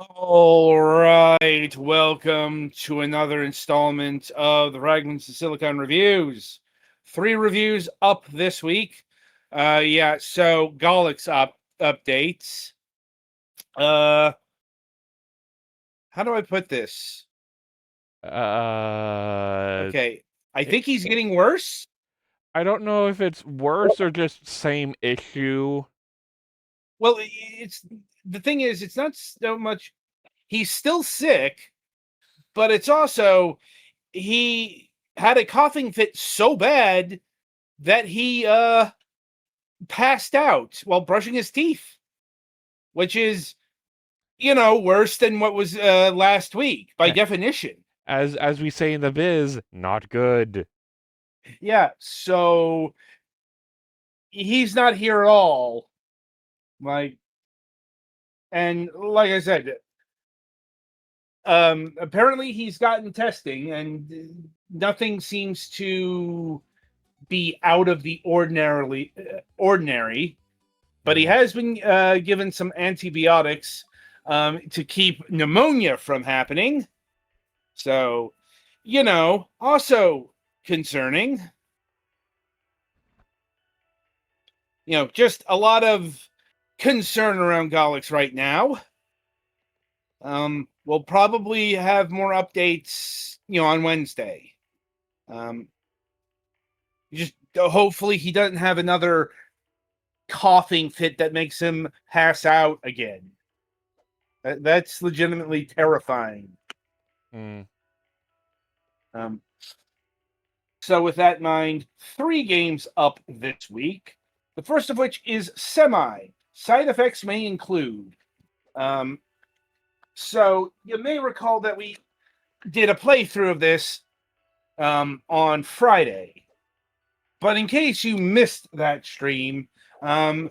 All right, welcome to another installment of the Fragments of Silicon reviews. 3 reviews up this week. So Golic's updates. How do I put this? Okay, I think he's getting worse. I don't know if it's worse or just same issue. Well, it's the thing is, it's not so much. He's still sick, but it's also he had a coughing fit so bad that he passed out while brushing his teeth, which is, worse than what was last week by definition. As we say in the biz, not good. Yeah, so he's not here at all. And like I said, apparently he's gotten testing and nothing seems to be out of the ordinary. But he has been given some antibiotics to keep pneumonia from happening. So, also concerning. Just a lot of concern around Golic's right now. We'll probably have more updates, on Wednesday. Just hopefully he doesn't have another coughing fit that makes him pass out again. That's legitimately terrifying. So with that in mind, 3 games up this week. The first of which is S.E.M.I. Side effects may include. So you may recall that we did a playthrough of this on Friday. But in case you missed that stream, S.E.M.I.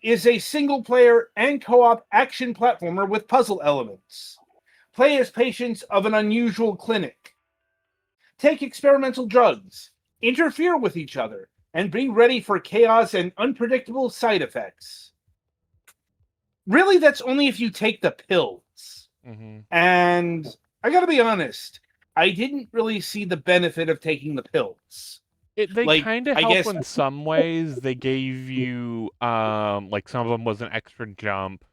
is a single-player and co-op action platformer with puzzle elements. Play as patients of an unusual clinic. Take experimental drugs, interfere with each other, and be ready for chaos and unpredictable side effects. Really, that's only if you take the pills. And I gotta be honest, I didn't really see the benefit of taking the pills. They kind of help in some ways. They gave you, like some of them was an extra jump.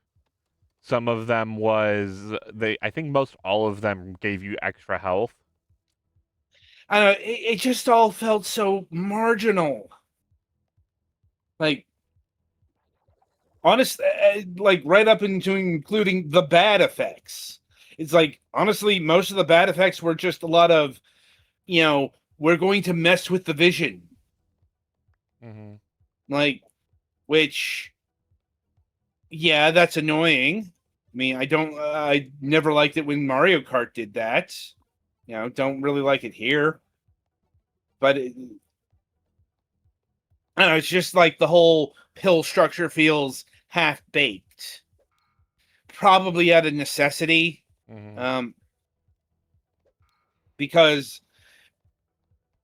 Some of them was, I think most all of them gave you extra health. I don't know, it just all felt so marginal. Honest, right up into including the bad effects. It's honestly, most of the bad effects were just a lot of, we're going to mess with the vision. Which, yeah, that's annoying. I mean, I never liked it when Mario Kart did that. Don't really like it here. But I don't know, it's just like the whole pill structure feels half-baked. Probably out of necessity. Because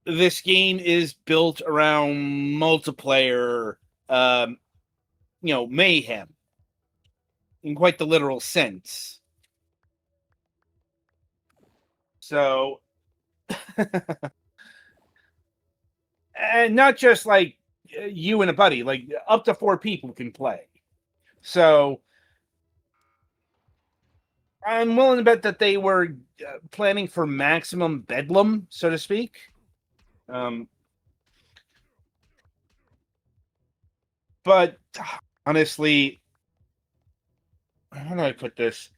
this game is built around multiplayer, mayhem. In quite the literal sense. So, and not just like you and a buddy, like up to 4 people can play. So, I'm willing to bet that they were planning for maximum bedlam, so to speak. But honestly, how do I put this?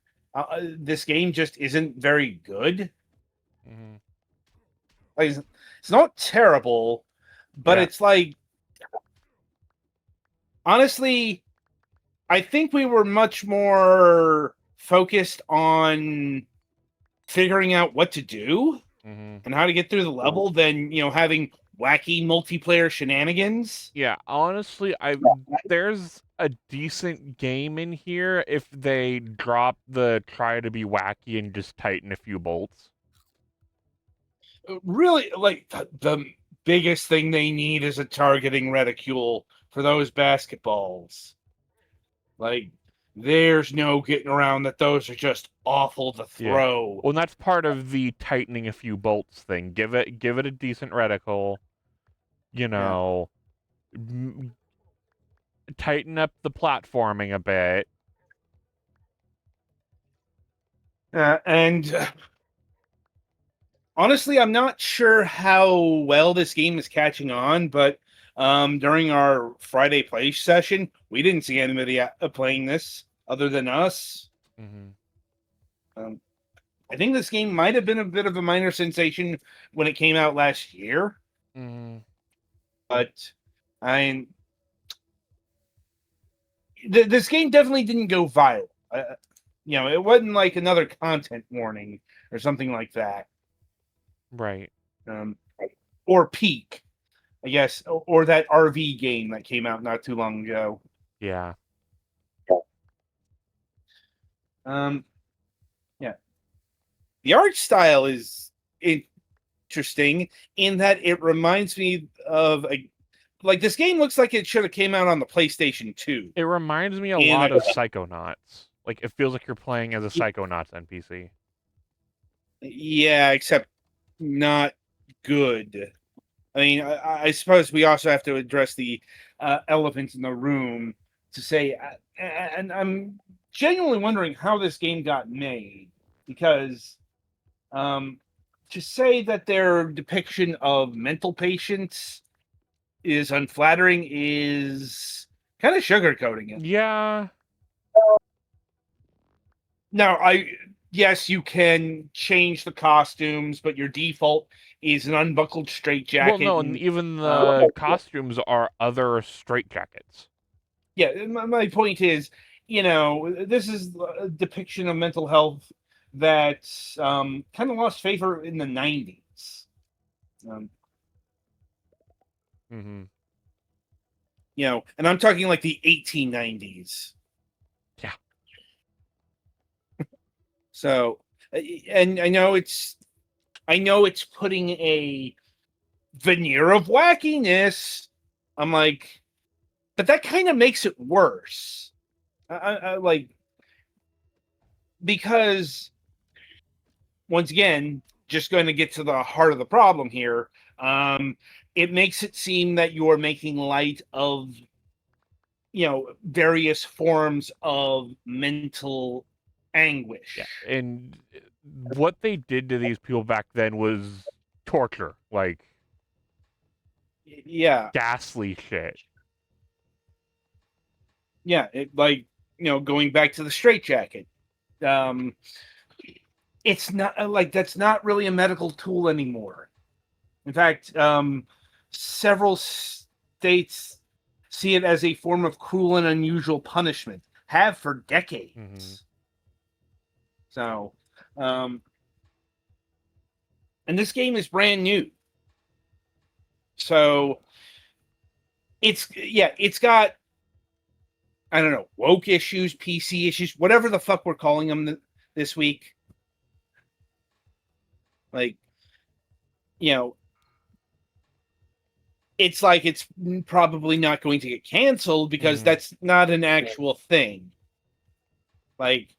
This game just isn't very good. Like, it's not terrible, but it's like, honestly, I think we were much more focused on figuring out what to do and how to get through the level than, having wacky multiplayer shenanigans. Yeah, honestly, there's a decent game in here if they drop the try to be wacky and just tighten a few bolts. Really, like, the biggest thing they need is a targeting reticule for those basketballs. Like, there's no getting around that those are just awful to Yeah. throw. Well, that's part of the tightening a few bolts thing. Give it a decent reticle. You Yeah. know, tighten up the platforming a bit. And honestly, I'm not sure how well this game is catching on, but during our Friday play session, we didn't see anybody playing this other than us. Mm-hmm. I think this game might have been a bit of a minor sensation when it came out last year, but I this game definitely didn't go viral. It wasn't like another content warning or something like that. Right. Um, or Peak, I guess, or that RV game that came out not too long ago. Yeah. Yeah. The art style is interesting in that it reminds me of like this game looks like it should have came out on the PlayStation 2. It reminds me a And lot of Psychonauts. Like it feels like you're playing as a Psychonauts NPC. yeah, except not good. I mean, I suppose we also have to address the elephant in the room to say, and I'm genuinely wondering how this game got made because to say that their depiction of mental patients is unflattering is kind of sugarcoating it. Yeah. Now, yes, you can change the costumes, but your default is an unbuckled Well, straitjacket. no, and even the costumes are other straitjackets. Yeah, my point is, this is a depiction of mental health that kind of lost favor in the 90s. Um, Mm-hmm. And I'm talking like the 1890s. Yeah. So, and I know it's putting a veneer of wackiness. I'm like, but that kind of makes it worse. I like because once again, just going to get to the heart of the problem here. It makes it seem that you're making light of various forms of mental anguish. Yeah. And what they did to these people back then was torture. Like Yeah, ghastly shit. yeah. Like going back to the straitjacket. Um, it's not like that's not really a medical tool anymore. In fact, several states see it as a form of cruel and unusual punishment, have for decades. Mm-hmm. So, and this game is brand new. So it's got, I don't know, woke issues, PC issues, whatever the fuck we're calling them this week. Like, it's like it's probably not going to get canceled because that's not an actual thing. Like,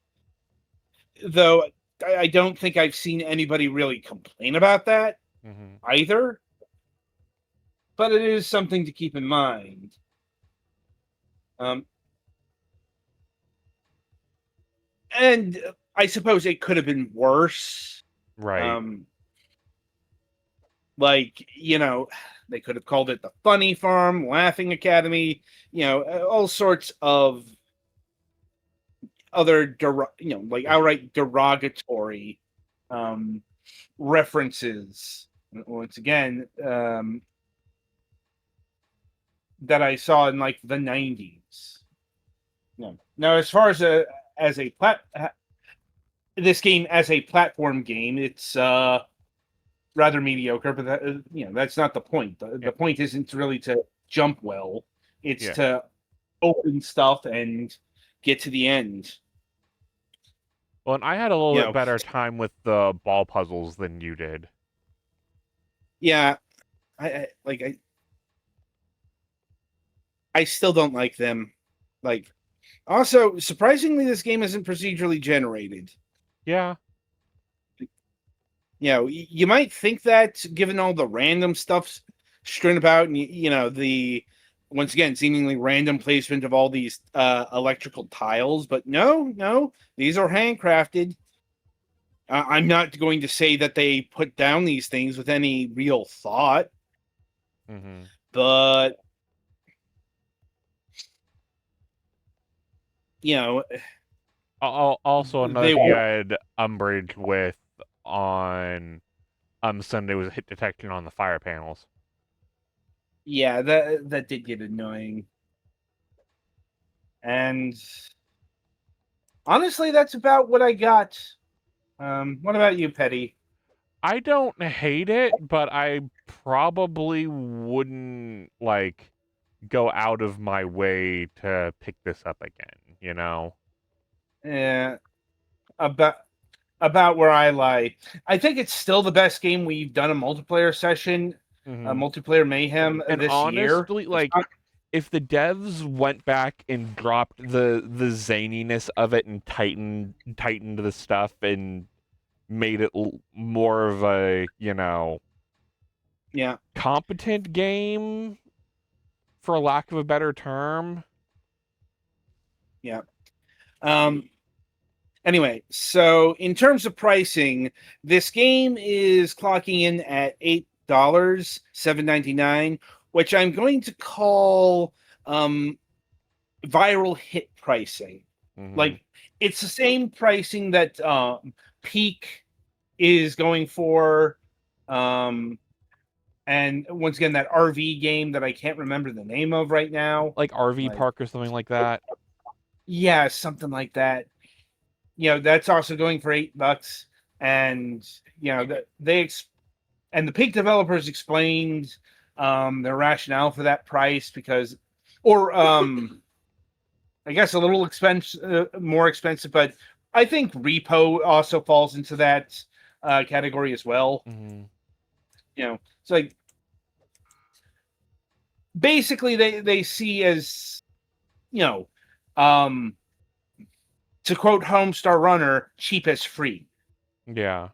though I don't think I've seen anybody really complain about that either. But it is something to keep in mind. And I suppose it could have been worse. Right. Like, they could have called it the Funny Farm, Laughing Academy, all sorts of other, like outright derogatory references. Once again, that I saw in like the 90s. Now, as far as this game as a platform game, it's rather mediocre. But that's not the point. The point isn't really to jump well; it's to open stuff and get to the end. Well, and I had a little bit better time with the ball puzzles than you did. Yeah, I still don't like them. Like, Also, surprisingly, this game isn't procedurally generated. Yeah. You might think that given all the random stuff strewn about, and the once again seemingly random placement of all these electrical tiles, but no, these are handcrafted. I'm not going to say that they put down these things with any real thought, but Also, another thing I had umbrage with on Sunday was hit detection on the fire panels. Yeah, that did get annoying. And honestly, that's about what I got. What about you, Petty? I don't hate it, but I probably wouldn't go out of my way to pick this up again, you know? Yeah, about where I lie. I think it's still the best game we've done a multiplayer session, multiplayer mayhem and this honestly, year. If the devs went back and dropped the zaniness of it and tightened the stuff and made it more of a, competent game, for lack of a better term. Yeah. Anyway, so in terms of pricing, this game is clocking in at $8, $7.99, which I'm going to call viral hit pricing. Like, it's the same pricing that Peak is going for. And once again, that RV game that I can't remember the name of right now. Like RV Park or something like that. Yeah, something like that. That's also going for $8. And, and the Peak developers explained their rationale for that price because, or I guess a little more expensive, but I think repo also falls into that category as well. It's like basically they see as um, to quote Homestar Runner, cheap as free. Yeah.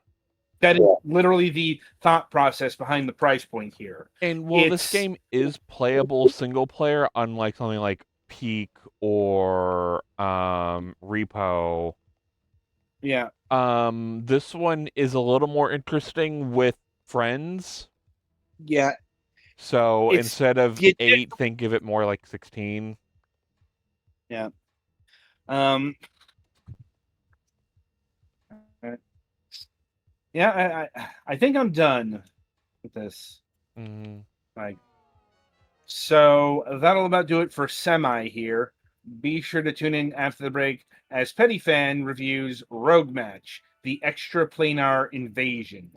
That is literally the thought process behind the price point here. And this game is playable single player, unlike something like Peak or Repo. Yeah. This one is a little more interesting with friends. Yeah. So instead of 8, think of it more like 16. Yeah. Yeah, I think I'm done with this. So that'll about do it for S.E.M.I here. Be sure to tune in after the break as Petty Fan reviews Rogue Match, the extraplanar invasion.